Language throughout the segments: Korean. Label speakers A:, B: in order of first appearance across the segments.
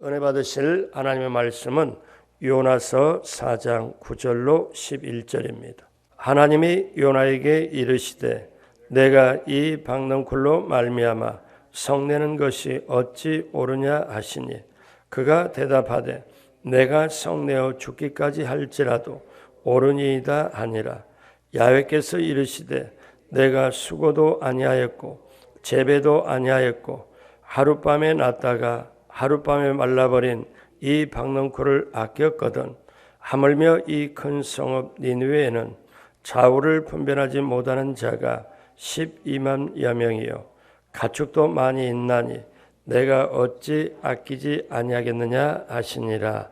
A: 은혜 받으실 하나님의 말씀은 요나서 4장 9절로 11절입니다. 하나님이 요나에게 이르시되 내가 이 박넝쿨로 말미암아 성내는 것이 어찌 옳으냐 하시니 그가 대답하되 내가 성내어 죽기까지 할지라도 옳으니이다 하니라. 야훼께서 이르시되 내가 수고도 아니하였고 재배도 아니하였고 하룻밤에 났다가 하룻밤에 말라버린 이 박넝쿨을 아꼈거든 하물며 이 큰 성읍 니느웨에는 좌우를 분별하지 못하는 자가 12만여 명이요 가축도 많이 있나니 내가 어찌 아끼지 아니하겠느냐 하시니라.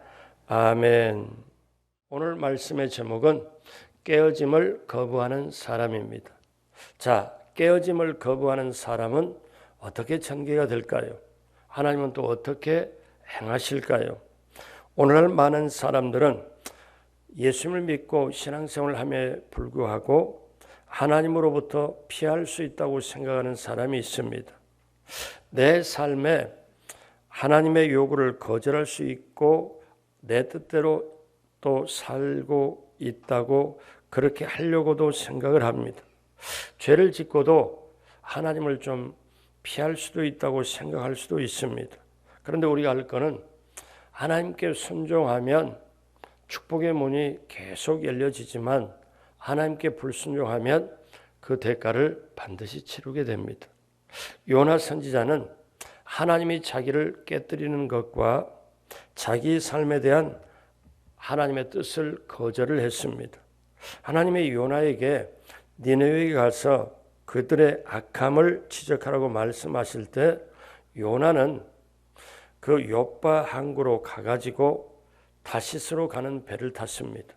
A: 아멘. 오늘 말씀의 제목은 깨어짐을 거부하는 사람입니다. 자, 깨어짐을 거부하는 사람은 어떻게 전개가 될까요? 하나님은 또 어떻게 행하실까요? 오늘날 많은 사람들은 예수님을 믿고 신앙생활을 함에 불구하고 하나님으로부터 피할 수 있다고 생각하는 사람이 있습니다. 내 삶에 하나님의 요구를 거절할 수 있고 내 뜻대로 또 살고 있다고 그렇게 하려고도 생각을 합니다. 죄를 짓고도 하나님을 좀 피할 수도 있다고 생각할 수도 있습니다. 그런데 우리가 할 것은 하나님께 순종하면 축복의 문이 계속 열려지지만 하나님께 불순종하면 그 대가를 반드시 치르게 됩니다. 요나 선지자는 하나님이 자기를 깨뜨리는 것과 자기 삶에 대한 하나님의 뜻을 거절을 했습니다. 하나님의 요나에게 니느웨에 가서 그들의 악함을 지적하라고 말씀하실 때 요나는 그 욥바 항구로 가가지고 다시스로 가는 배를 탔습니다.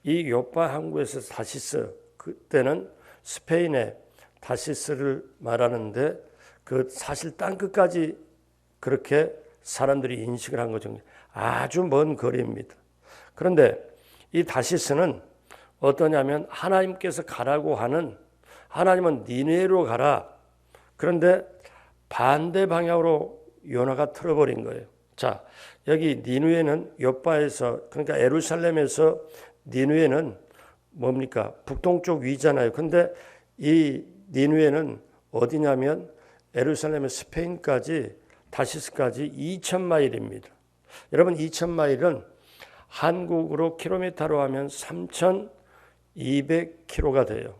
A: 이 욥바 항구에서 다시스, 그때는 스페인의 다시스를 말하는데 그 사실 땅끝까지 그렇게 사람들이 인식을 한 거죠. 아주 먼 거리입니다. 그런데 이 다시스는 어떠냐면 하나님께서 가라고 하는 하나님은 니느웨로 가라. 그런데 반대 방향으로 요나가 틀어버린 거예요. 자, 여기 니느웨는 욥바에서 그러니까 예루살렘에서 니느웨는 뭡니까? 북동쪽 위잖아요. 근데 이 니느웨는 어디냐면 예루살렘의 스페인까지 다시스까지 2,000마일입니다. 여러분 2,000마일은 한국으로 킬로미터로 하면 3,200km가 돼요.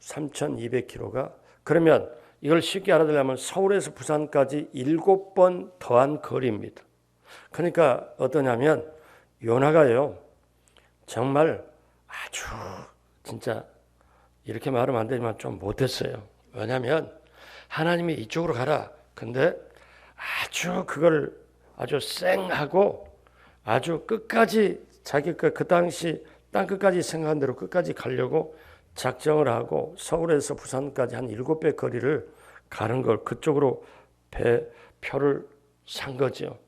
A: 3,200km가. 그러면 이걸 쉽게 알아들려면 서울에서 부산까지 7번 더한 거리입니다. 그러니까 어떠냐면 요나가요. 정말 아주 진짜 이렇게 말하면 안 되지만 좀 못했어요. 왜냐하면 하나님이 이쪽으로 가라. 근데 아주 그걸 아주 쌩하고 아주 끝까지 자기가 그 당시 땅끝까지 생각한 대로 끝까지 가려고 작정을 하고 서울에서 부산까지 한 7배 거리를 가는 걸 그쪽으로 표를 산 거죠.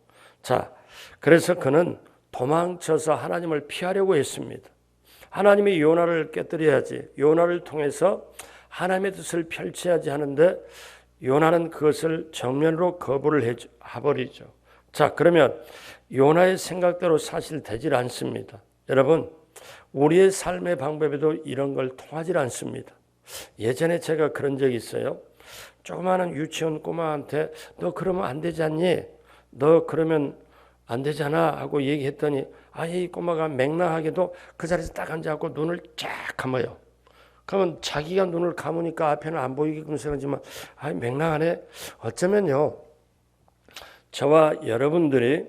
A: 자, 그래서 그는 도망쳐서 하나님을 피하려고 했습니다. 하나님이 요나를 깨뜨려야지, 요나를 통해서 하나님의 뜻을 펼쳐야지 하는데 요나는 그것을 정면으로 거부를 해버리죠. 자, 그러면 요나의 생각대로 사실 되질 않습니다. 여러분, 우리의 삶의 방법에도 이런 걸 통하지 않습니다. 예전에 제가 그런 적이 있어요. 조그마한 유치원 꼬마한테 너 그러면 안 되지 않니? 너 그러면 안 되잖아 하고 얘기했더니 이 꼬마가 맹랑하게도 그 자리에서 딱 앉아갖고 눈을 쫙 감아요. 그러면 자기가 눈을 감으니까 앞에는 안 보이게끔 생각하지만 맹랑하네. 어쩌면요, 저와 여러분들이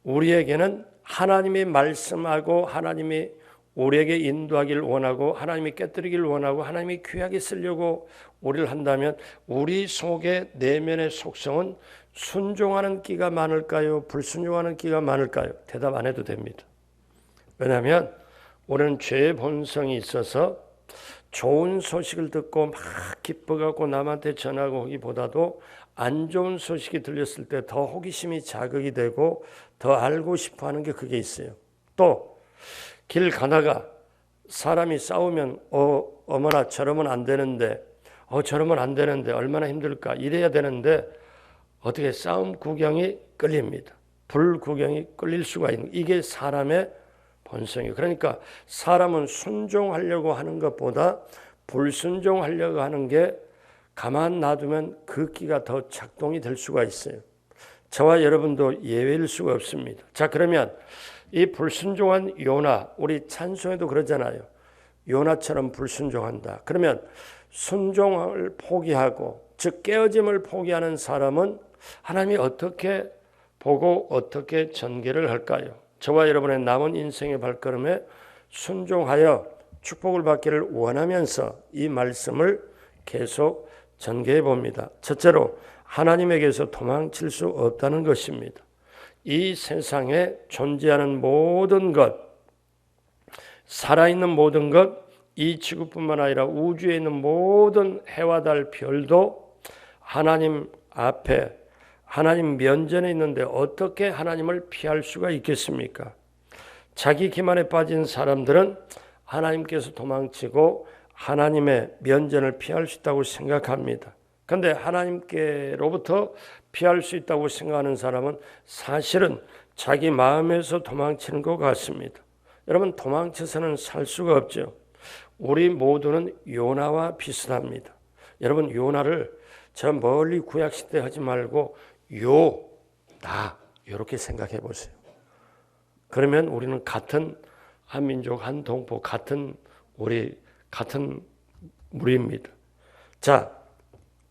A: 우리에게는 하나님이 말씀하고 하나님이 우리에게 인도하기를 원하고 하나님이 깨뜨리기를 원하고 하나님이 귀하게 쓰려고 우리를 한다면 우리 속의 내면의 속성은 순종하는 끼가 많을까요? 불순종하는 끼가 많을까요? 대답 안 해도 됩니다. 왜냐하면 우리는 죄의 본성이 있어서 좋은 소식을 듣고 막 기뻐갖고 남한테 전하고 하기보다도 안 좋은 소식이 들렸을 때 더 호기심이 자극이 되고 더 알고 싶어 하는 게 그게 있어요. 또 길 가다가 사람이 싸우면 어머나 저러면 안 되는데 저러면 안 되는데 얼마나 힘들까 이래야 되는데 어떻게 싸움 구경이 끌립니다. 불 구경이 끌릴 수가 있는 이게 사람의 본성이에요. 그러니까 사람은 순종하려고 하는 것보다 불순종하려고 하는 게 가만 놔두면 그 기가 더 작동이 될 수가 있어요. 저와 여러분도 예외일 수가 없습니다. 자, 그러면 이 불순종한 요나, 우리 찬송에도 그러잖아요. 요나처럼 불순종한다. 그러면 순종을 포기하고 즉 깨어짐을 포기하는 사람은 하나님이 어떻게 보고 어떻게 전개를 할까요? 저와 여러분의 남은 인생의 발걸음에 순종하여 축복을 받기를 원하면서 이 말씀을 계속 전개해 봅니다. 첫째로 하나님에게서 도망칠 수 없다는 것입니다. 이 세상에 존재하는 모든 것, 살아있는 모든 것, 이 지구뿐만 아니라 우주에 있는 모든 해와 달 별도 하나님 앞에 하나님 면전에 있는데 어떻게 하나님을 피할 수가 있겠습니까? 자기 기만에 빠진 사람들은 하나님께서 도망치고 하나님의 면전을 피할 수 있다고 생각합니다. 그런데 하나님께로부터 피할 수 있다고 생각하는 사람은 사실은 자기 마음에서 도망치는 것 같습니다. 여러분, 도망쳐서는 살 수가 없죠. 우리 모두는 요나와 비슷합니다. 여러분, 요나를 저 멀리 구약시대 하지 말고 나 이렇게 생각해 보세요. 그러면 우리는 같은 한민족, 한 동포, 같은 무리입니다. 자,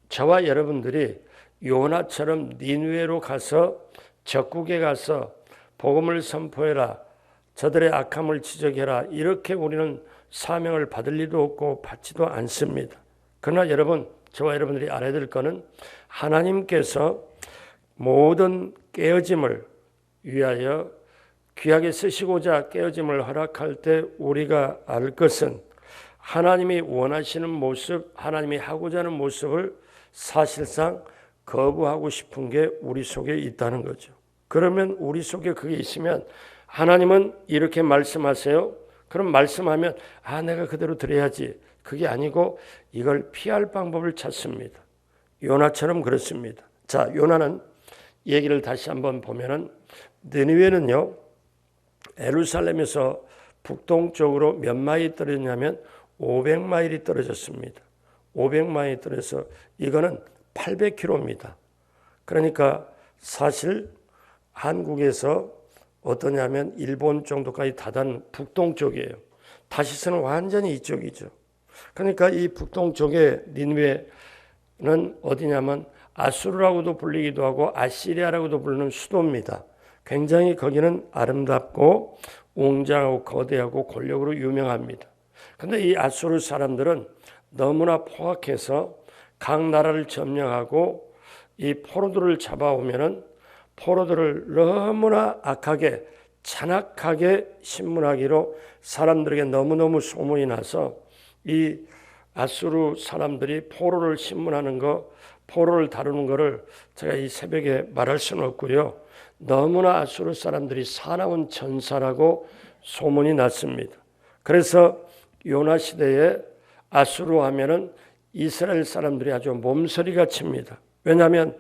A: 저와 여러분들이 요나처럼 니느웨로 가서 적국에 가서 복음을 선포해라, 저들의 악함을 지적해라, 이렇게 우리는 사명을 받을 리도 없고 받지도 않습니다. 그러나 여러분, 저와 여러분들이 알아야 될 것은 하나님께서 모든 깨어짐을 위하여 귀하게 쓰시고자 깨어짐을 허락할 때 우리가 알 것은 하나님이 원하시는 모습, 하나님이 하고자 하는 모습을 사실상 거부하고 싶은 게 우리 속에 있다는 거죠. 그러면 우리 속에 그게 있으면 하나님은 이렇게 말씀하세요. 그럼 말씀하면 내가 그대로 드려야지. 그게 아니고 이걸 피할 방법을 찾습니다. 요나처럼 그렇습니다. 자, 요나는 얘기를 다시 한번 보면은 느니웨는요, 예루살렘에서 북동쪽으로 몇 마일이 떨어졌냐면 500마일이 떨어졌습니다. 500마일이 떨어져서 이거는 800km입니다. 그러니까 사실 한국에서 어떠냐면 일본 정도까지 다다른 북동쪽이에요. 다시스는 완전히 이쪽이죠. 그러니까 이 북동쪽의 니느웨는 어디냐면 아수르라고도 불리기도 하고 아시리아라고도 부르는 수도입니다. 굉장히 거기는 아름답고 웅장하고 거대하고 권력으로 유명합니다. 그런데 이 아수르 사람들은 너무나 포악해서 각 나라를 점령하고 이 포로들을 잡아오면은 포로들을 너무나 악하게 잔악하게 신문하기로 사람들에게 너무너무 소문이 나서 이 아수르 사람들이 포로를 신문하는 거, 포로를 다루는 거를 제가 이 새벽에 말할 수는 없고요. 너무나 아수르 사람들이 사나운 전사라고 소문이 났습니다. 그래서 요나 시대에 아수르 하면은 이스라엘 사람들이 아주 몸서리가 칩니다. 왜냐하면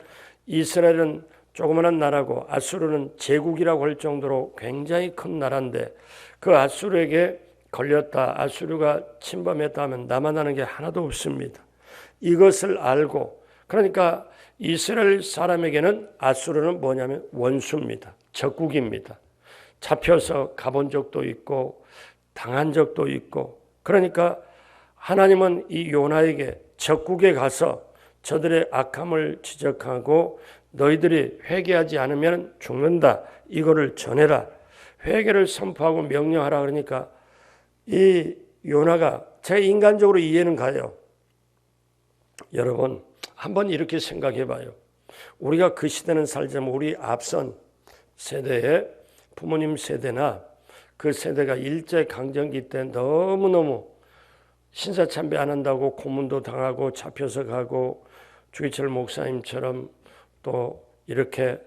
A: 이스라엘은 조그마한 나라고 아수르는 제국이라고 할 정도로 굉장히 큰 나라인데 그 아수르에게 걸렸다, 아수르가 침범했다 하면 남아나는 게 하나도 없습니다. 이것을 알고, 그러니까 이스라엘 사람에게는 아수르는 뭐냐면 원수입니다. 적국입니다. 잡혀서 가본 적도 있고 당한 적도 있고, 그러니까 하나님은 이 요나에게 적국에 가서 저들의 악함을 지적하고 너희들이 회개하지 않으면 죽는다, 이거를 전해라, 회개를 선포하고 명령하라. 그러니까 이 요나가, 제 인간적으로 이해는 가요. 여러분 한번 이렇게 생각해 봐요. 우리가 그 시대는 살자면 우리 앞선 세대의 부모님 세대나 그 세대가 일제강점기 때 너무너무 신사참배 안 한다고 고문도 당하고 잡혀서 가고 주기철 목사님처럼 또 이렇게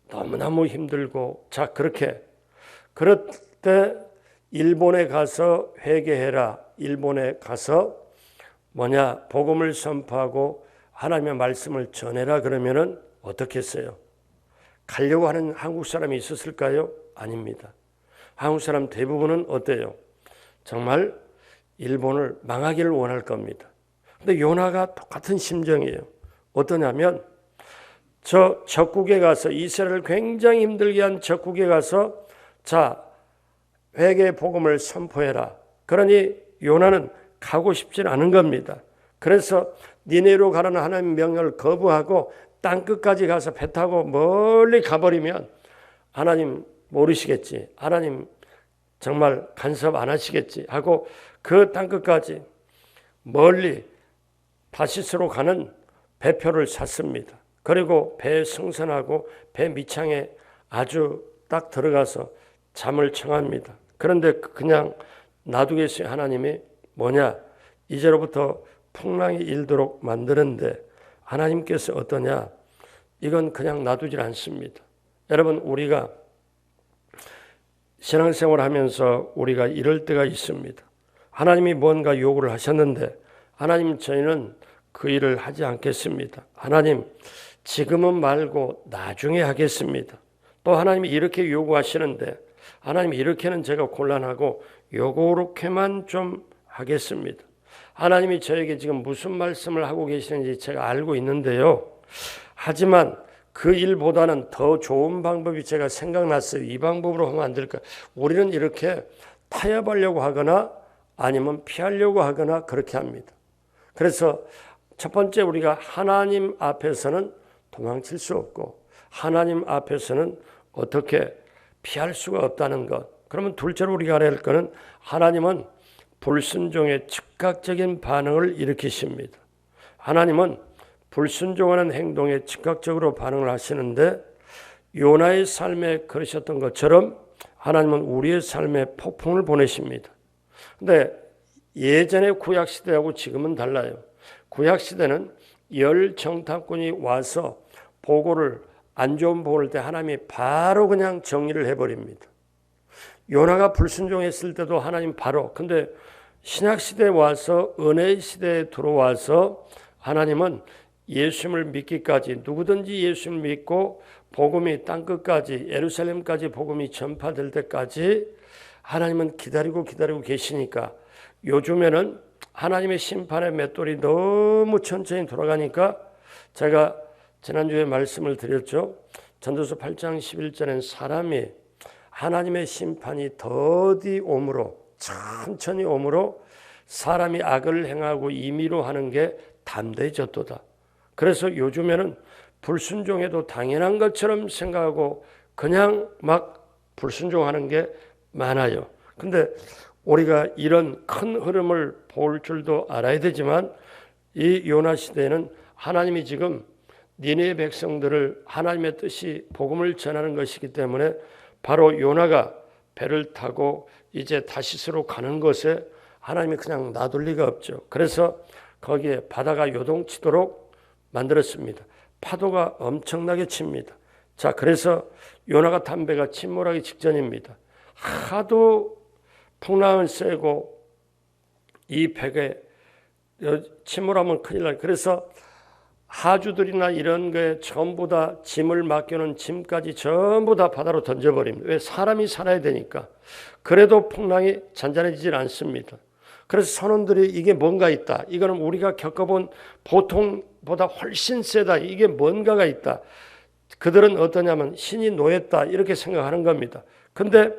A: 너무너무 힘들고, 자, 그럴 때 일본에 가서 회개해라, 일본에 가서 뭐냐? 복음을 선포하고 하나님의 말씀을 전해라 그러면은 어떻게 했어요? 가려고 하는 한국 사람이 있었을까요? 아닙니다. 한국 사람 대부분은 어때요? 정말 일본을 망하기를 원할 겁니다. 근데 요나가 똑같은 심정이에요. 어떠냐면 저 적국에 가서 이스라엘을 굉장히 힘들게 한 적국에 가서 자 회개의 복음을 선포해라. 그러니 요나는 가고 싶지 않은 겁니다. 그래서 니네로 가라는 하나님의 명령을 거부하고 땅끝까지 가서 배 타고 멀리 가버리면 하나님 모르시겠지. 하나님 정말 간섭 안 하시겠지 하고 그 땅끝까지 멀리 다시스로 가는 배표를 샀습니다. 그리고 배에 승선하고 배 밑창에 아주 딱 들어가서 잠을 청합니다. 그런데 그냥 놔두겠어요. 하나님이 뭐냐? 이제로부터 풍랑이 일도록 만드는데 하나님께서 어떠냐? 이건 그냥 놔두질 않습니다. 여러분 우리가 신앙생활 하면서 우리가 이럴 때가 있습니다. 하나님이 뭔가 요구를 하셨는데 하나님 저희는 그 일을 하지 않겠습니다. 하나님 지금은 말고 나중에 하겠습니다. 또 하나님이 이렇게 요구하시는데 하나님 이렇게는 제가 곤란하고 요렇게만 좀 하겠습니다. 하나님이 저에게 지금 무슨 말씀을 하고 계시는지 제가 알고 있는데요. 하지만 그 일보다는 더 좋은 방법이 제가 생각났어요. 이 방법으로 하면 안 될까? 우리는 이렇게 타협하려고 하거나 아니면 피하려고 하거나 그렇게 합니다. 그래서 첫 번째 우리가 하나님 앞에서는 도망칠 수 없고 하나님 앞에서는 어떻게 피할 수가 없다는 것. 그러면 둘째로 우리가 알아야 할 것은 하나님은 불순종의 즉각적인 반응을 일으키십니다. 하나님은 불순종하는 행동에 즉각적으로 반응을 하시는데 요나의 삶에 그러셨던 것처럼 하나님은 우리의 삶에 폭풍을 보내십니다. 근데 예전의 구약시대하고 지금은 달라요. 구약시대는 열 정탐꾼이 와서 보고를 안 좋은 보고를 때 하나님이 바로 그냥 정리를 해버립니다. 요나가 불순종했을 때도 하나님 바로. 근데 신약시대에 와서 은혜의 시대에 들어와서 하나님은 예수님을 믿기까지 누구든지 예수님을 믿고 복음이 땅끝까지 예루살렘까지 복음이 전파될 때까지 하나님은 기다리고 계시니까 요즘에는 하나님의 심판의 맷돌이 너무 천천히 돌아가니까 제가 지난주에 말씀을 드렸죠. 전도서 8장 11절엔 사람이 하나님의 심판이 더디 오므로 천천히 오므로 사람이 악을 행하고 임의로 하는 게 담대해졌도다. 그래서 요즘에는 불순종해도 당연한 것처럼 생각하고 그냥 막 불순종하는 게 많아요. 근데 우리가 이런 큰 흐름을 볼 줄도 알아야 되지만 이 요나 시대에는 하나님이 지금 니네 백성들을 하나님의 뜻이 복음을 전하는 것이기 때문에 바로 요나가 배를 타고 이제 다시스로 가는 것에 하나님이 그냥 놔둘 리가 없죠. 그래서 거기에 바다가 요동치도록 만들었습니다. 파도가 엄청나게 칩니다. 자, 그래서 요나가 탄 배가 침몰하기 직전입니다. 하도 풍랑은 세고 이 배가 침몰하면 큰일 나요. 그래서 하주들이나 이런 게 전부 다 짐을 맡겨놓은 짐까지 전부 다 바다로 던져버립니다. 왜? 사람이 살아야 되니까. 그래도 풍랑이 잔잔해지질 않습니다. 그래서 선원들이 이게 뭔가 있다. 이거는 우리가 겪어본 보통보다 훨씬 세다. 이게 뭔가가 있다. 그들은 어떠냐면 신이 노했다. 이렇게 생각하는 겁니다. 근데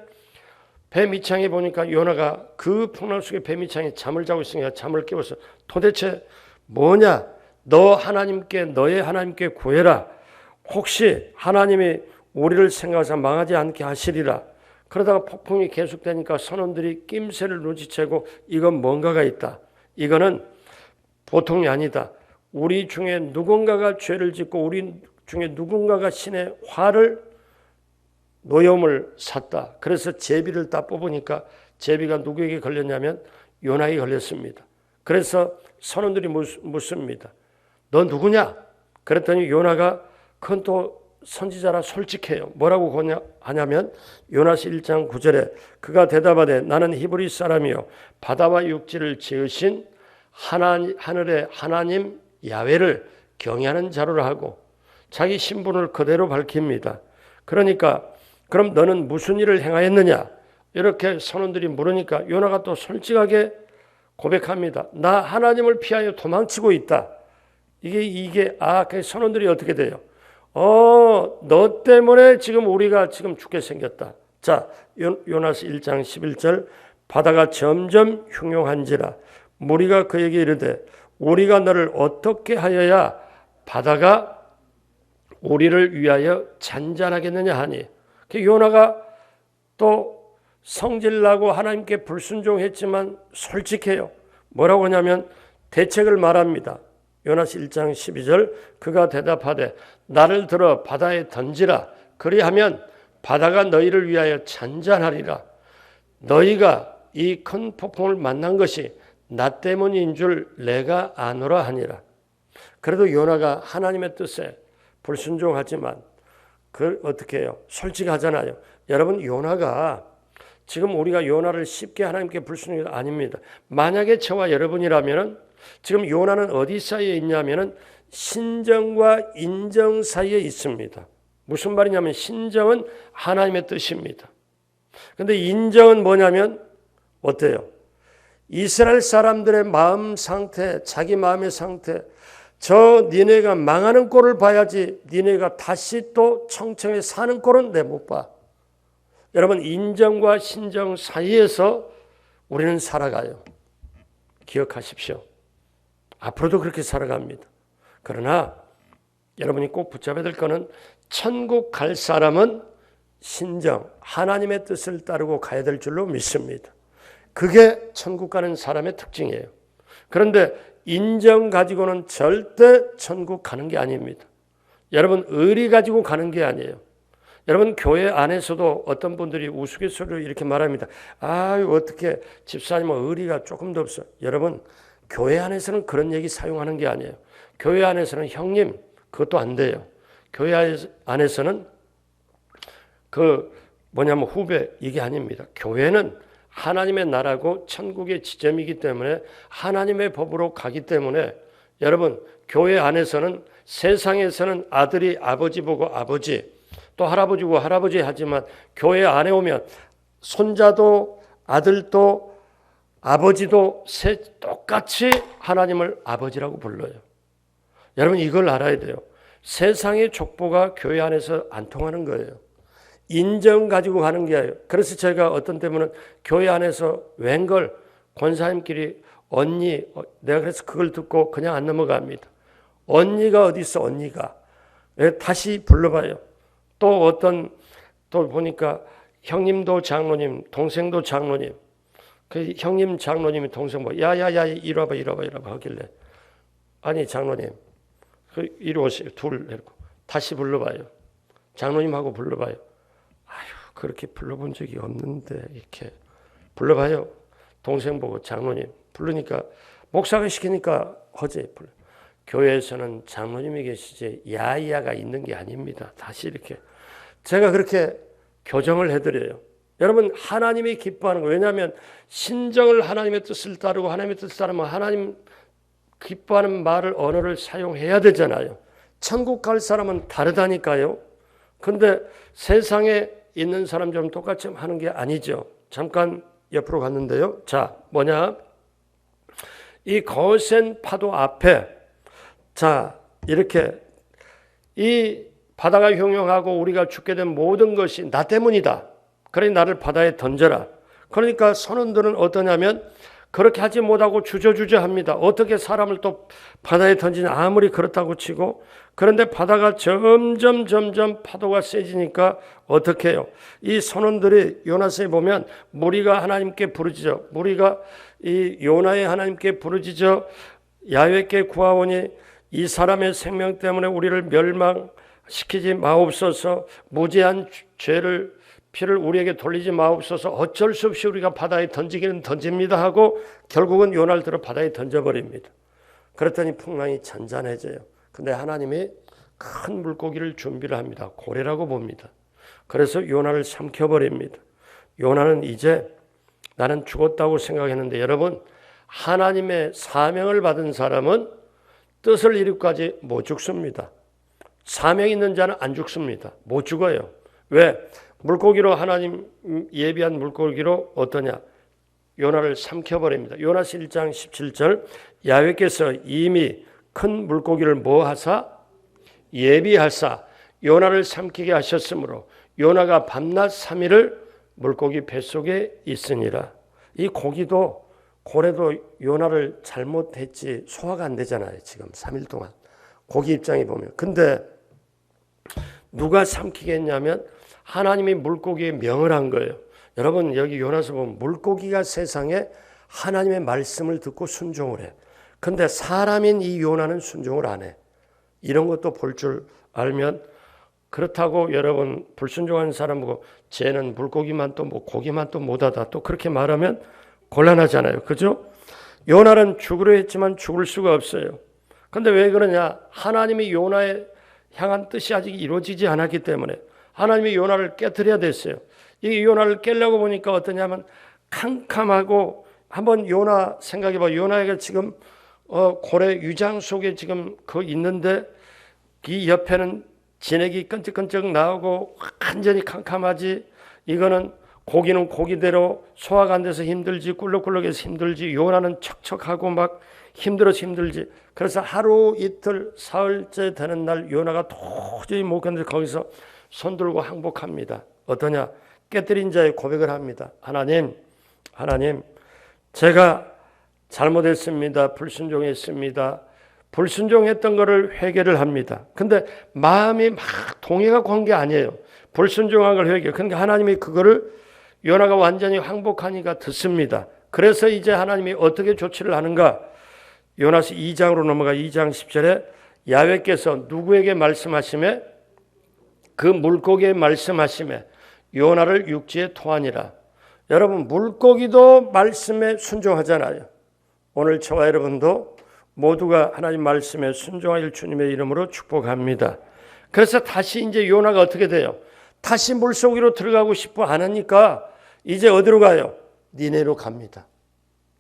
A: 배 밑창에 보니까 요나가 그 풍랑 속에 배 밑창에 잠을 자고 있으니까 잠을 깨워서 도대체 뭐냐? 너의 하나님께 구해라. 혹시 하나님이 우리를 생각해서 망하지 않게 하시리라. 그러다가 폭풍이 계속되니까 선원들이 낌새를 눈치채고 이건 뭔가가 있다. 이거는 보통이 아니다. 우리 중에 누군가가 죄를 짓고 우리 중에 누군가가 신의 화를 노여움을 샀다. 그래서 제비를 다 뽑으니까 제비가 누구에게 걸렸냐면 요나에게 걸렸습니다. 그래서 선원들이 묻습니다. 너 누구냐? 그랬더니 요나가 큰 또 선지자라 솔직해요. 뭐라고 하냐면 요나서 1장 9절에 그가 대답하되 나는 히브리 사람이요 바다와 육지를 지으신 하늘의 하나님 야훼를 경외하는 자로 하고 자기 신분을 그대로 밝힙니다. 그러니까 그럼 너는 무슨 일을 행하였느냐? 이렇게 선원들이 물으니까 요나가 또 솔직하게 고백합니다. 나 하나님을 피하여 도망치고 있다. 그 선원들이 어떻게 돼요? 너 때문에 지금 우리가 지금 죽게 생겼다. 자, 요나서 1장 11절 바다가 점점 흉흉한지라 무리가 그에게 이르되 우리가 너를 어떻게 하여야 바다가 우리를 위하여 잔잔하겠느냐 하니 요나가 또 성질나고 하나님께 불순종했지만 솔직해요. 뭐라고 하냐면 대책을 말합니다. 요나서 1장 12절 그가 대답하되 나를 들어 바다에 던지라 그리하면 바다가 너희를 위하여 잔잔하리라. 너희가 이 큰 폭풍을 만난 것이 나 때문인 줄 내가 아노라 하니라. 그래도 요나가 하나님의 뜻에 불순종하지만 어떻게 해요? 솔직하잖아요. 여러분 요나가 지금 우리가 요나를 쉽게 하나님께 불순종이 아닙니다. 만약에 저와 여러분이라면 지금 요나는 어디 사이에 있냐면 신정과 인정 사이에 있습니다. 무슨 말이냐면 신정은 하나님의 뜻입니다. 그런데 인정은 뭐냐면 어때요? 이스라엘 사람들의 마음 상태, 자기 마음의 상태, 니네가 망하는 꼴을 봐야지 니네가 다시 또 청청에 사는 꼴은 내 못 봐. 여러분 인정과 신정 사이에서 우리는 살아가요. 기억하십시오. 앞으로도 그렇게 살아갑니다. 그러나 여러분이 꼭 붙잡아야 될 것은 천국 갈 사람은 신정, 하나님의 뜻을 따르고 가야 될 줄로 믿습니다. 그게 천국 가는 사람의 특징이에요. 그런데 인정 가지고는 절대 천국 가는 게 아닙니다. 여러분 의리 가지고 가는 게 아니에요. 여러분 교회 안에서도 어떤 분들이 우스갯소리로 이렇게 말합니다. 어떻게 집사님은 의리가 조금도 없어. 여러분 교회 안에서는 그런 얘기 사용하는 게 아니에요. 교회 안에서는 형님 그것도 안 돼요. 교회 안에서는 후배 이게 아닙니다. 교회는 하나님의 나라고 천국의 지점이기 때문에 하나님의 법으로 가기 때문에 여러분 교회 안에서는 세상에서는 아들이 아버지 보고 아버지 또 할아버지 보고 할아버지 하지만 교회 안에 오면 손자도 아들도 아버지도 똑같이 하나님을 아버지라고 불러요. 여러분 이걸 알아야 돼요. 세상의 족보가 교회 안에서 안 통하는 거예요. 인정 가지고 가는 게 아니에요. 그래서 제가 어떤 때문에 교회 안에서 웬걸 권사님끼리 언니 내가 그래서 그걸 듣고 그냥 안 넘어갑니다. 언니가 어디 있어 언니가. 다시 불러봐요. 또 보니까 형님도 장로님 동생도 장로님 그 형님 장로님이 동생 야야야 이리 와봐 하길래 아니 장로님 이리 오세요. 둘 이렇게 다시 불러봐요. 장로님하고 불러봐요. 그렇게 불러본 적이 없는데 이렇게 불러봐요. 동생 보고 장로님 부르니까 목사가 시키니까 허재 불러. 교회에서는 장로님이 계시지 야야가 있는 게 아닙니다. 다시 이렇게 제가 그렇게 교정을 해드려요. 여러분 하나님이 기뻐하는 거예요. 왜냐하면 신정을 하나님의 뜻을 따르고 하나님의 뜻을 따르면 하나님 기뻐하는 말을 언어를 사용해야 되잖아요. 천국 갈 사람은 다르다니까요. 그런데 세상에 있는 사람처럼 똑같이 하는 게 아니죠. 잠깐 옆으로 갔는데요. 자, 이 거센 파도 앞에 이렇게 이 바다가 흉흉하고 우리가 죽게 된 모든 것이 나 때문이다. 그러니 나를 바다에 던져라. 그러니까 선원들은 어떠냐면 그렇게 하지 못하고 주저주저합니다. 어떻게 사람을 또 바다에 던지냐 아무리 그렇다고 치고 그런데 바다가 점점 파도가 세지니까 어떻게 해요? 이 선원들이 요나서에 보면 무리가 하나님께 부르짖어 무리가 이 요나의 하나님께 부르짖어 야훼께 구하오니 이 사람의 생명 때문에 우리를 멸망시키지 마옵소서 무죄한 피를 우리에게 돌리지 마옵소서 어쩔 수 없이 우리가 바다에 던지기는 던집니다 하고 결국은 요나를 들어 바다에 던져버립니다. 그랬더니 풍랑이 잔잔해져요. 근데 하나님이 큰 물고기를 준비를 합니다. 고래라고 봅니다. 그래서 요나를 삼켜버립니다. 요나는 이제 나는 죽었다고 생각했는데 여러분 하나님의 사명을 받은 사람은 뜻을 이루기까지 못 죽습니다. 사명 있는 자는 안 죽습니다. 못 죽어요. 왜? 물고기로 하나님 예비한 물고기로 어떠냐? 요나를 삼켜버립니다. 요나서 1장 17절 야훼께서 이미 큰 물고기를 뭐 하사? 예비하사 요나를 삼키게 하셨으므로 요나가 밤낮 3일을 물고기 뱃속에 있으니라. 이 고기도 고래도 요나를 잘못했지 소화가 안 되잖아요. 지금 3일 동안. 고기 입장에 보면. 근데 누가 삼키게 했냐면 하나님이 물고기에 명을 한 거예요. 여러분 여기 요나서 보면 물고기가 세상에 하나님의 말씀을 듣고 순종을 해. 근데 사람인 이 요나는 순종을 안 해. 이런 것도 볼 줄 알면 그렇다고 여러분 불순종하는 사람 보고 쟤는 물고기만 또 뭐 고기만 또 못하다 또 그렇게 말하면 곤란하잖아요. 그죠? 요나는 죽으려 했지만 죽을 수가 없어요. 근데 왜 그러냐? 하나님이 요나에 향한 뜻이 아직 이루어지지 않았기 때문에 하나님이 요나를 깨뜨려야 됐어요. 이 요나를 깨려고 보니까 어떠냐면 캄캄하고 한번 요나 생각해봐. 요나가 지금 고래 유장 속에 지금 그 있는데 이 옆에는 진액이 끈적끈적 나오고 완전히 캄캄하지. 이거는 고기는 고기대로 소화가 안 돼서 힘들지 꿀럭꿀럭해서 힘들지 요나는 척척하고 막 힘들어서 힘들지. 그래서 하루 이틀 사흘째 되는 날 요나가 도저히 못 견뎌서 거기서 손 들고 항복합니다. 어떠냐? 깨뜨린 자의 고백을 합니다. 하나님 제가 잘못했습니다. 불순종했습니다. 불순종했던 것을 회개를 합니다. 근데 마음이 막 동의가 건 게 아니에요. 불순종한 걸 회개. 그러니까 하나님이 그거를 요나가 완전히 항복하니까 듣습니다. 그래서 이제 하나님이 어떻게 조치를 하는가? 요나서 2장으로 넘어가 2장 10절에 야훼께서 누구에게 말씀하시매? 그 물고기에 말씀하시매 요나를 육지에 토하니라. 여러분 물고기도 말씀에 순종하잖아요. 오늘 저와 여러분도 모두가 하나님 말씀에 순종하길 주님의 이름으로 축복합니다. 그래서 다시 이제 요나가 어떻게 돼요? 다시 물속으로 들어가고 싶어 안 하니까 이제 어디로 가요? 니네로 갑니다.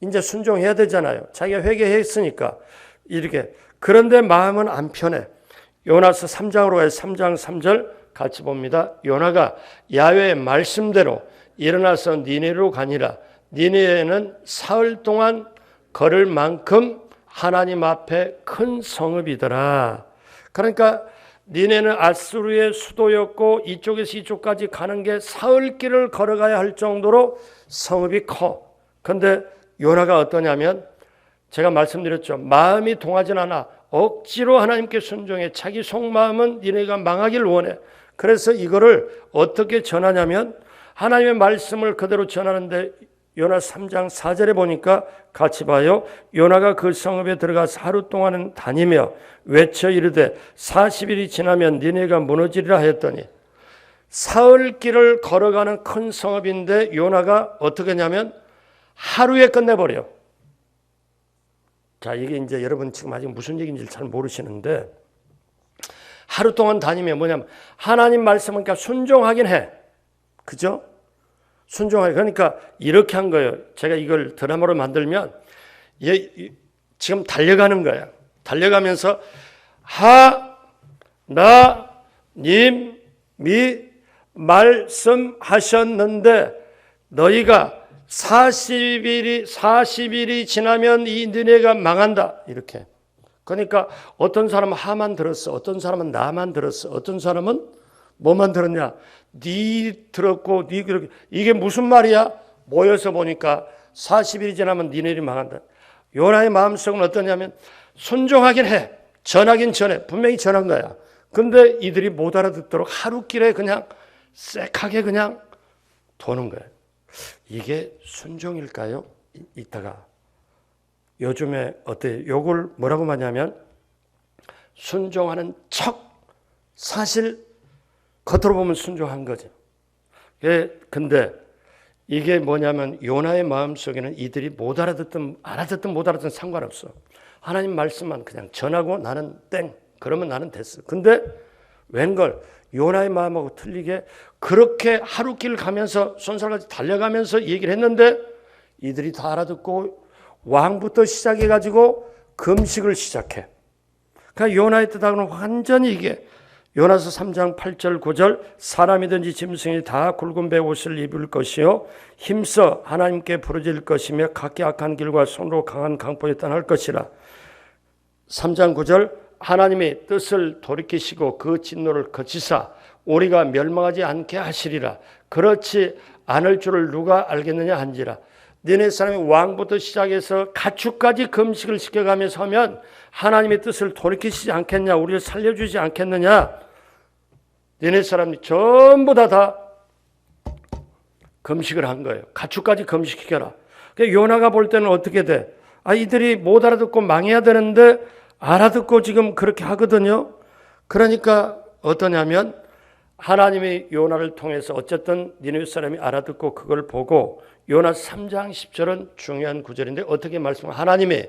A: 이제 순종해야 되잖아요. 자기가 회개했으니까 이렇게. 그런데 마음은 안 편해. 요나서 3장으로 가요. 3장 3절 같이 봅니다. 요나가 야훼의 말씀대로 일어나서 니네로 가니라. 니네는 사흘 동안 걸을 만큼 하나님 앞에 큰 성읍이더라. 그러니까 니네는 아수르의 수도였고 이쪽에서 이쪽까지 가는 게 사흘 길을 걸어가야 할 정도로 성읍이 커. 그런데 요나가 어떠냐면 제가 말씀드렸죠. 마음이 동하진 않아. 억지로 하나님께 순종해. 자기 속마음은 니네가 망하길 원해. 그래서 이거를 어떻게 전하냐면 하나님의 말씀을 그대로 전하는데 요나 3장 4절에 보니까 같이 봐요. 요나가 그 성읍에 들어가서 하루 동안은 다니며 외쳐 이르되 40일이 지나면 니네가 무너지리라 하였더니 사흘 길을 걸어가는 큰 성읍인데 요나가 어떻게 하냐면 하루에 끝내버려. 자, 이게 이제 여러분 지금 아직 무슨 얘기인지 잘 모르시는데 하루 동안 다니면 뭐냐면 하나님 말씀은 그러니까 순종하긴 해. 그죠? 순종하게. 그러니까 이렇게 한 거예요. 제가 이걸 드라마로 만들면 지금 달려가는 거야. 달려가면서 하나님이 말씀하셨는데 너희가 40일이 지나면 이 너네가 망한다. 이렇게. 그러니까 어떤 사람은 하만 들었어. 어떤 사람은 나만 들었어. 어떤 사람은 뭐만 들었냐? 네 들었고 네 그렇게. 이게 무슨 말이야? 모여서 보니까 40일이 지나면 니네들이 망한다. 요나의 마음속은 어떠냐면 순종하긴 해. 전하긴 전해. 분명히 전한 거야. 근데 이들이 못 알아듣도록 하루길에 그냥 쎄하게 그냥 도는 거예요. 이게 순종일까요? 이따가 요즘에 어때요? 요걸 뭐라고 하냐면 순종하는 척. 사실 겉으로 보면 순종한 거죠. 근데 이게 뭐냐면 요나의 마음속에는 이들이 못 알아듣든 못 알아듣든 상관없어. 하나님 말씀만 그냥 전하고 나는 땡. 그러면 나는 됐어. 근데 웬걸 요나의 마음하고 틀리게 그렇게 하루길 가면서 손살같이 달려가면서 얘기를 했는데 이들이 다 알아듣고 왕부터 시작해가지고 금식을 시작해. 그러니까 요나의 뜻하고는 완전히 이게 요나서 3장 8절 9절 사람이든지 짐승이 다 굵은 배 옷을 입을 것이요 힘써 하나님께 부르짖을 것이며 각기 악한 길과 손으로 강한 강포에 떠날 것이라. 3장 9절 하나님의 뜻을 돌이키시고 그 진노를 거치사 우리가 멸망하지 않게 하시리라. 그렇지 않을 줄을 누가 알겠느냐 한지라. 너네 사람이 왕부터 시작해서 가축까지 금식을 시켜가면서 하면 하나님의 뜻을 돌이키시지 않겠냐, 우리를 살려주지 않겠느냐. 너네 사람이 전부 다 금식을 한 거예요. 가축까지 금식시켜라. 그러니까 요나가 볼 때는 어떻게 돼? 이들이 못 알아듣고 망해야 되는데 알아듣고 지금 그렇게 하거든요. 그러니까 어떠냐면 하나님이 요나를 통해서 어쨌든 니느웨 사람이 알아듣고 그걸 보고 요나 3장 10절은 중요한 구절인데 어떻게 말씀하면 하나님이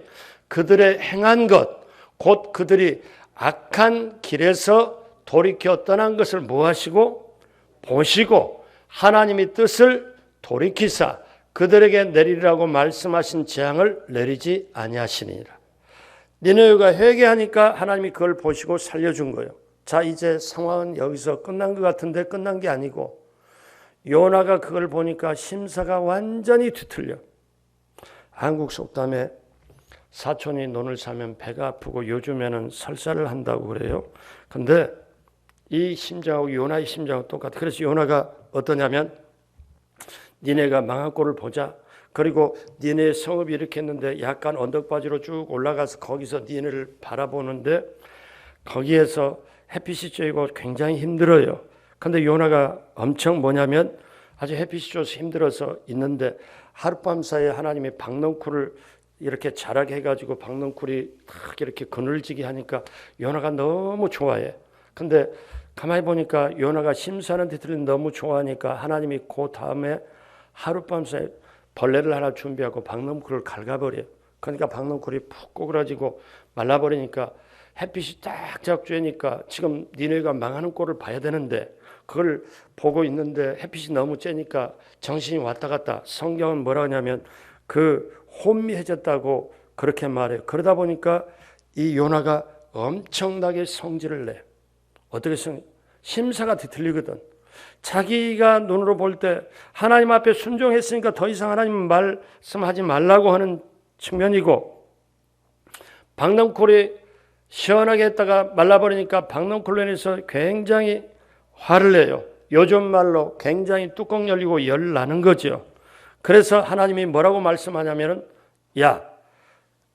A: 그들의 행한 것, 곧 그들이 악한 길에서 돌이켜 떠난 것을 뭐 하시고 보시고 하나님의 뜻을 돌이키사 그들에게 내리라고 말씀하신 재앙을 내리지 아니하시니라. 니느웨가 회개하니까 하나님이 그걸 보시고 살려준 거예요. 자, 이제 상황은 여기서 끝난 것 같은데 끝난 게 아니고 요나가 그걸 보니까 심사가 완전히 뒤틀려. 한국 속담에 사촌이 논을 사면 배가 아프고 요즘에는 설사를 한다고 그래요. 근데 이 심정하고 요나의 심정하고 똑같아. 그래서 요나가 어떠냐면 니네가 망한 꼴을 보자. 그리고 니네 성읍이 이렇게 했는데 약간 언덕바지로 쭉 올라가서 거기서 니네를 바라보는데 거기에서 햇빛이 쬐고 굉장히 힘들어요. 근데 요나가 엄청 뭐냐면 아주 햇빛이 쬐서 힘들어서 있는데 하룻밤 사이에 하나님이 박넝쿨을 이렇게 자라게 해가지고 박넝쿨이 탁 이렇게 그늘지게 하니까 요나가 너무 좋아해. 근데 가만히 보니까 요나가 심사하는 뒤틀린 너무 좋아하니까 하나님이 그 다음에 하룻밤 사이에 벌레를 하나 준비하고 박넝쿨을 갉아버려요. 그러니까 박넝쿨이 푹 꼬그라지고 말라버리니까 햇빛이 쫙쫙 쬐니까 지금 니네가 망하는 꼴을 봐야 되는데 그걸 보고 있는데 햇빛이 너무 쬐니까 정신이 왔다 갔다. 성경은 뭐라 하냐면 그 혼미해졌다고 그렇게 말해요. 그러다 보니까 이 요나가 엄청나게 성질을 내. 어떻게 심사가 뒤틀리거든. 자기가 눈으로 볼 때 하나님 앞에 순종했으니까 더 이상 하나님 말씀하지 말라고 하는 측면이고 박넝쿨이 시원하게 했다가 말라버리니까 박넝쿨로 인해서 굉장히 화를 내요. 요즘 말로 굉장히 뚜껑 열리고 열 나는 거죠. 그래서 하나님이 뭐라고 말씀하냐면은 야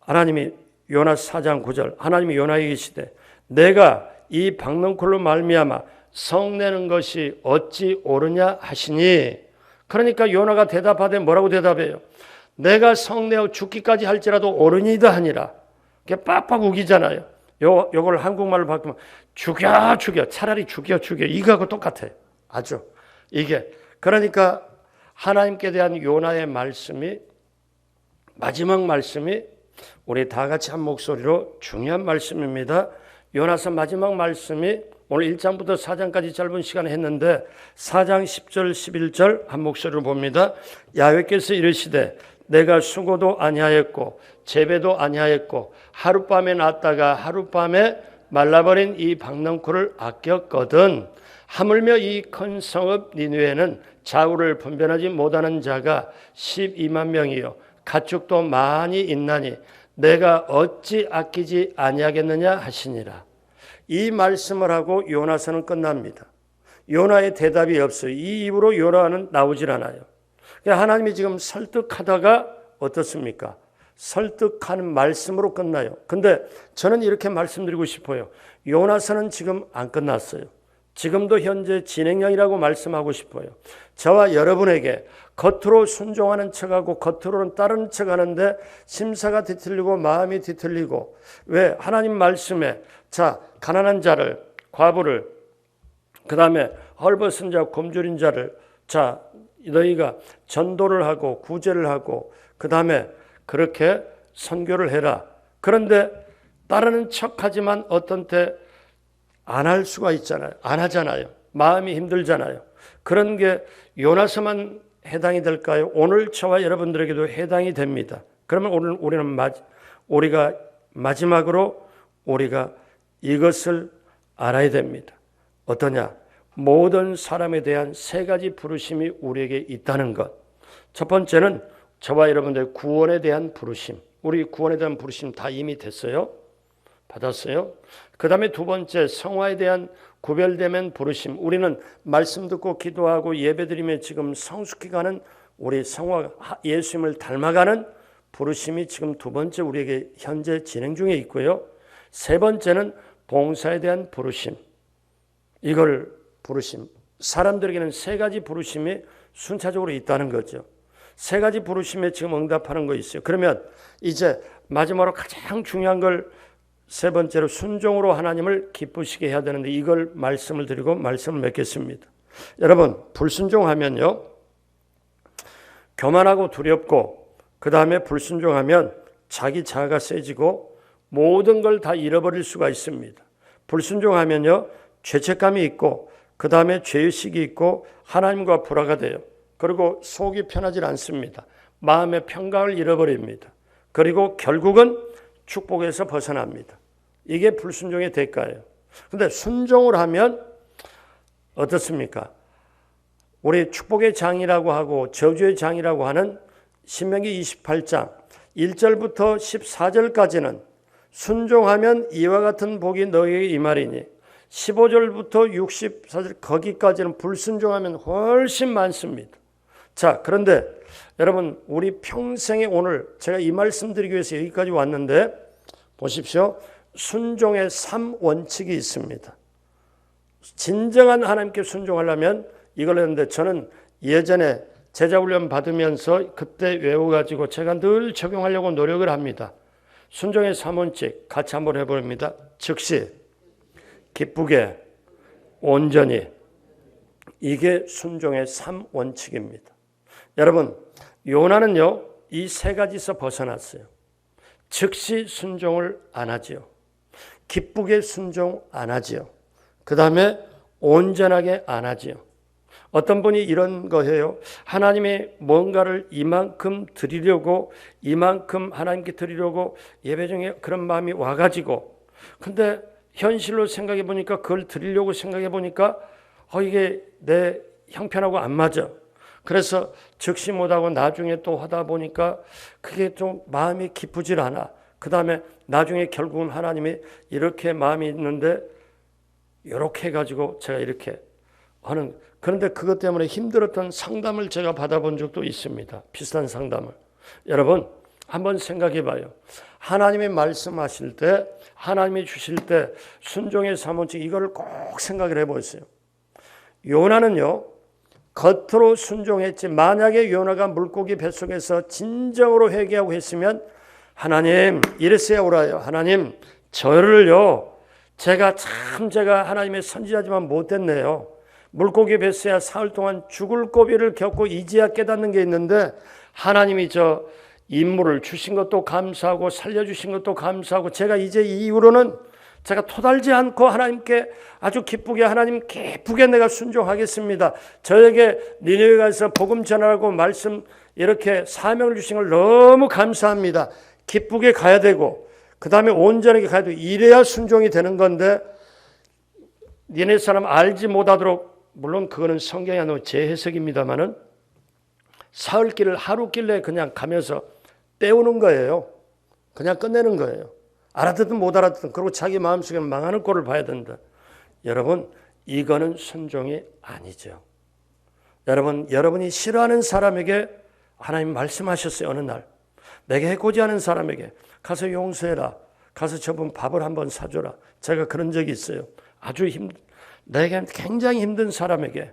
A: 하나님이 요나 4장 9절 하나님이 요나에게 이르시되 내가 이 박넝쿨로 말미암아 성내는 것이 어찌 옳으냐 하시니. 그러니까 요나가 대답하되 뭐라고 대답해요? 내가 성내어 죽기까지 할지라도 옳으니이다 하니라. 그게 빡빡 우기잖아요. 요걸 한국말로 바꾸면 죽여 차라리 죽여 이거하고 똑같아요. 아주 이게 그러니까 하나님께 대한 요나의 말씀이 마지막 말씀이 우리 다 같이 한 목소리로 중요한 말씀입니다. 요나서 마지막 말씀이 오늘 1장부터 4장까지 짧은 시간에 했는데 4장 10절 11절 한 목소리로 봅니다. 야훼께서 이르시되 내가 수고도 아니하였고 재배도 아니하였고 하룻밤에 났다가 하룻밤에 말라버린 이 박넝쿨을 아꼈거든. 하물며 이 큰 성읍 니느웨는 좌우를 분별하지 못하는 자가 12만 명이요 가축도 많이 있나니 내가 어찌 아끼지 아니하겠느냐 하시니라. 이 말씀을 하고 요나서는 끝납니다. 요나의 대답이 없어요. 이 입으로 요나는 나오질 않아요. 하나님이 지금 설득하다가 어떻습니까? 설득하는 말씀으로 끝나요. 근데 저는 이렇게 말씀드리고 싶어요. 요나서는 지금 안 끝났어요. 지금도 현재 진행형이라고 말씀하고 싶어요. 저와 여러분에게 겉으로 순종하는 척하고 겉으로는 따르는 척하는데 심사가 뒤틀리고 마음이 뒤틀리고 왜 하나님 말씀에 자 가난한 자를 과부를 그 다음에 헐벗은 자 굶주린 자를 자 너희가 전도를 하고 구제를 하고 그 다음에 그렇게 선교를 해라. 그런데 따르는 척하지만 어떤 때 안 할 수가 있잖아요. 안 하잖아요. 마음이 힘들잖아요. 그런 게 요나서만 해당이 될까요? 오늘 저와 여러분들에게도 해당이 됩니다. 그러면 우리가 마지막으로 우리가 이것을 알아야 됩니다. 어떠냐? 모든 사람에 대한 세 가지 부르심이 우리에게 있다는 것. 첫 번째는 저와 여러분들의 구원에 대한 부르심. 우리 구원에 대한 부르심 다 이미 됐어요? 받았어요? 그 다음에 두 번째, 성화에 대한 구별되면 부르심. 우리는 말씀 듣고 기도하고 예배드리며 지금 성숙해가는 우리 성화, 예수님을 닮아가는 부르심이 지금 두 번째 우리에게 현재 진행 중에 있고요. 세 번째는 봉사에 대한 부르심. 이걸 부르심. 사람들에게는 세 가지 부르심이 순차적으로 있다는 거죠. 세 가지 부르심에 지금 응답하는 거 있어요. 그러면 이제 마지막으로 가장 중요한 걸 세 번째로 순종으로 하나님을 기쁘시게 해야 되는데 이걸 말씀을 드리고 말씀을 맺겠습니다. 여러분, 불순종하면요, 교만하고 두렵고 그 다음에 불순종하면 자기 자아가 세지고 모든 걸 다 잃어버릴 수가 있습니다. 불순종하면요, 죄책감이 있고 그 다음에 죄의식이 있고 하나님과 불화가 돼요. 그리고 속이 편하지 않습니다. 마음의 평강을 잃어버립니다. 그리고 결국은 축복에서 벗어납니다. 이게 불순종의 대가예요. 그런데 순종을 하면 어떻습니까? 우리 축복의 장이라고 하고 저주의 장이라고 하는 신명기 28장 1절부터 14절까지는 순종하면 이와 같은 복이 너희에게 임하리니 15절부터 64절 거기까지는 불순종하면 훨씬 많습니다. 자, 그런데 여러분, 우리 평생에 오늘 제가 이 말씀 드리기 위해서 여기까지 왔는데 보십시오. 순종의 3원칙이 있습니다. 진정한 하나님께 순종하려면 이걸 했는데 저는 예전에 제자훈련 받으면서 그때 외워가지고 제가 늘 적용하려고 노력을 합니다. 순종의 3원칙 같이 한번 해봅니다. 즉시, 기쁘게, 온전히. 이게 순종의 3원칙입니다. 여러분, 요나는요, 이 세 가지에서 벗어났어요. 즉시 순종을 안 하지요. 기쁘게 순종 안 하지요. 그 다음에 온전하게 안 하지요. 어떤 분이 이런 거 해요. 하나님의 뭔가를 이만큼 드리려고, 이만큼 하나님께 드리려고 예배 중에 그런 마음이 와가지고, 근데 현실로 생각해 보니까 그걸 드리려고 생각해 보니까 이게 내 형편하고 안 맞아. 그래서 즉시 못하고 나중에 또 하다 보니까 그게 좀 마음이 기쁘질 않아. 그 다음에 나중에 결국은 하나님이 이렇게 마음이 있는데 이렇게 해가지고 제가 이렇게 하는, 그런데 그것 때문에 힘들었던 상담을 제가 받아본 적도 있습니다. 비슷한 상담을. 여러분, 한번 생각해 봐요. 하나님이 말씀하실 때, 하나님이 주실 때 순종의 3원칙 이걸 꼭 생각을 해보세요. 요나는요, 겉으로 순종했지 만약에 요나가 물고기 뱃속에서 진정으로 회개하고 했으면 하나님 이랬어야 오라요. 하나님 저를요, 제가 하나님의 선지자지만 못됐네요. 물고기 뱃속에 사흘 동안 죽을 고비를 겪고 이제야 깨닫는 게 있는데 하나님이 저 인물을 주신 것도 감사하고 살려주신 것도 감사하고 제가 이제 이후로는 제가 토달지 않고 하나님께 아주 기쁘게 하나님 기쁘게 내가 순종하겠습니다. 저에게 니네에 가서 복음 전하라고 말씀 이렇게 사명을 주신 걸 너무 감사합니다. 기쁘게 가야 되고 그 다음에 온전하게 가야 되고 이래야 순종이 되는 건데 니네 사람 알지 못하도록 물론 그거는 성경이 아니고 제 해석입니다마는 사흘길을 하루길래 그냥 가면서 때우는 거예요. 그냥 끝내는 거예요. 알아듣든 못 알아듣든 그리고 자기 마음속에 망하는 꼴을 봐야 된다. 여러분 이거는 순종이 아니죠. 여러분이 싫어하는 사람에게 하나님 말씀하셨어요. 어느 날 내게 해코지 하는 사람에게 가서 용서해라. 가서 저분 밥을 한번 사줘라. 제가 그런 적이 있어요. 내게 굉장히 힘든 사람에게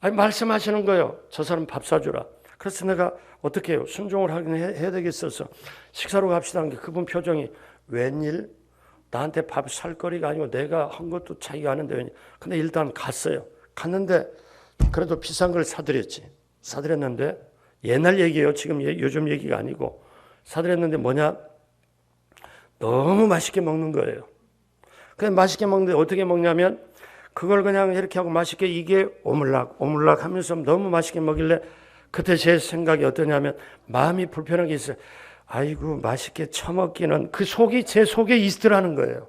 A: 말씀하시는 거예요. 저 사람 밥 사주라. 그래서 내가 어떻게 해요? 순종을 하긴 해야 되겠어서 식사로 갑시다 하는 게 그분 표정이 웬일? 나한테 밥 살 거리가 아니고 내가 한 것도 자기가 아는데 웬일? 근데 일단 갔어요. 갔는데 그래도 비싼 걸 사드렸는데 옛날 얘기예요. 지금 요즘 얘기가 아니고 사드렸는데 뭐냐? 너무 맛있게 먹는 거예요. 그냥 맛있게 먹는데 어떻게 먹냐면 그걸 그냥 이렇게 하고 맛있게 이게 오물락 하면서 너무 맛있게 먹길래 그때 제 생각이 어떠냐면 마음이 불편한 게 있어요. 아이고 맛있게 처먹기는 그 속이 제 속에 있더라는 거예요.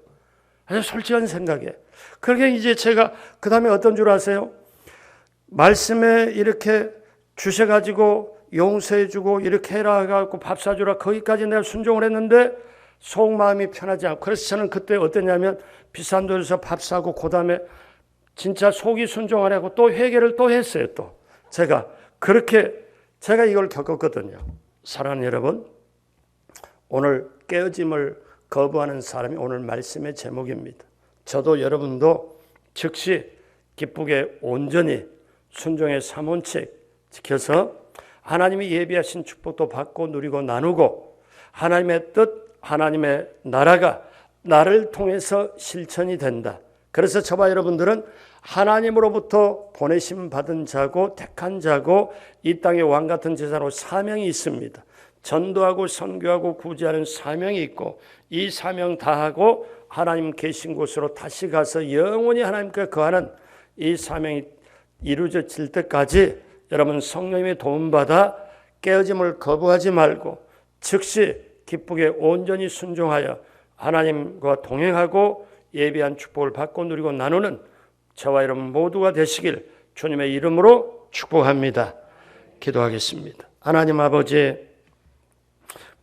A: 아주 솔직한 생각에. 그러게 이제 제가 그 다음에 어떤 줄 아세요? 말씀에 이렇게 주셔가지고 용서해주고 이렇게 해라 해갖고 밥 사주라 거기까지 내가 순종을 했는데 속마음이 편하지 않고 그래서 저는 그때 어떠냐면 비싼 돈에서 밥 사고 그 다음에 진짜 속이 순종 안 하고 또 회개를 또 했어요. 또 제가 그렇게 제가 이걸 겪었거든요. 사랑하는 여러분, 오늘 깨어짐을 거부하는 사람이 오늘 말씀의 제목입니다. 저도 여러분도 즉시 기쁘게 온전히 순종의 3원칙 지켜서 하나님이 예비하신 축복도 받고 누리고 나누고 하나님의 뜻, 하나님의 나라가 나를 통해서 실천이 된다. 그래서 저와 여러분들은 하나님으로부터 보내심 받은 자고 택한 자고 이 땅의 왕 같은 제사로 사명이 있습니다. 전도하고 선교하고 구제하는 사명이 있고 이 사명 다하고 하나님 계신 곳으로 다시 가서 영원히 하나님과 거하는 이 사명이 이루어질 때까지 여러분 성령님의 도움받아 깨어짐을 거부하지 말고 즉시 기쁘게 온전히 순종하여 하나님과 동행하고 예비한 축복을 받고 누리고 나누는 저와 여러분 모두가 되시길 주님의 이름으로 축복합니다. 기도하겠습니다. 하나님 아버지,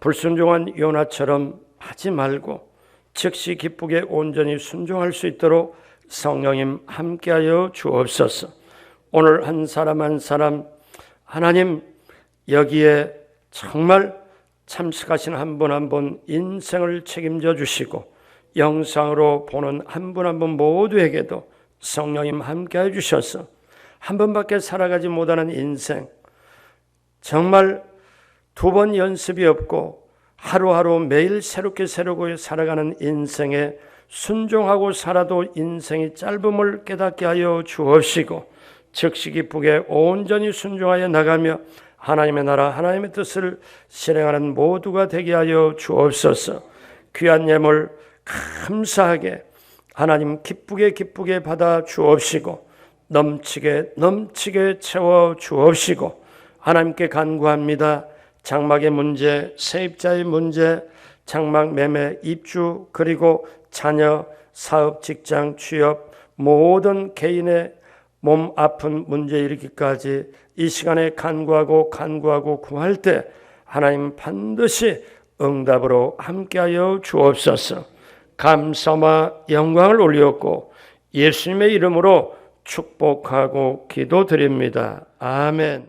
A: 불순종한 요나처럼 하지 말고 즉시 기쁘게 온전히 순종할 수 있도록 성령님 함께하여 주옵소서. 오늘 한 사람 한 사람 하나님 여기에 정말 참석하신 한 분 한 분 인생을 책임져 주시고 영상으로 보는 한 분 한 분 모두에게도 성령님 함께해 주셔서 한 번밖에 살아가지 못하는 인생, 정말 두 번 연습이 없고 하루하루 매일 새롭게 살아가는 인생에 순종하고 살아도 인생이 짧음을 깨닫게 하여 주옵시고 즉시 기쁘게 온전히 순종하여 나가며 하나님의 나라 하나님의 뜻을 실행하는 모두가 되게 하여 주옵소서. 귀한 예물 감사하게 하나님 기쁘게 받아 주옵시고 넘치게 채워 주옵시고 하나님께 간구합니다. 장막의 문제, 세입자의 문제, 장막 매매, 입주, 그리고 자녀, 사업, 직장, 취업, 모든 개인의 몸 아픈 문제 이르기까지 이 시간에 간구하고 구할 때 하나님 반드시 응답으로 함께하여 주옵소서. 감사와 영광을 올렸고 예수님의 이름으로 축복하고 기도드립니다. 아멘.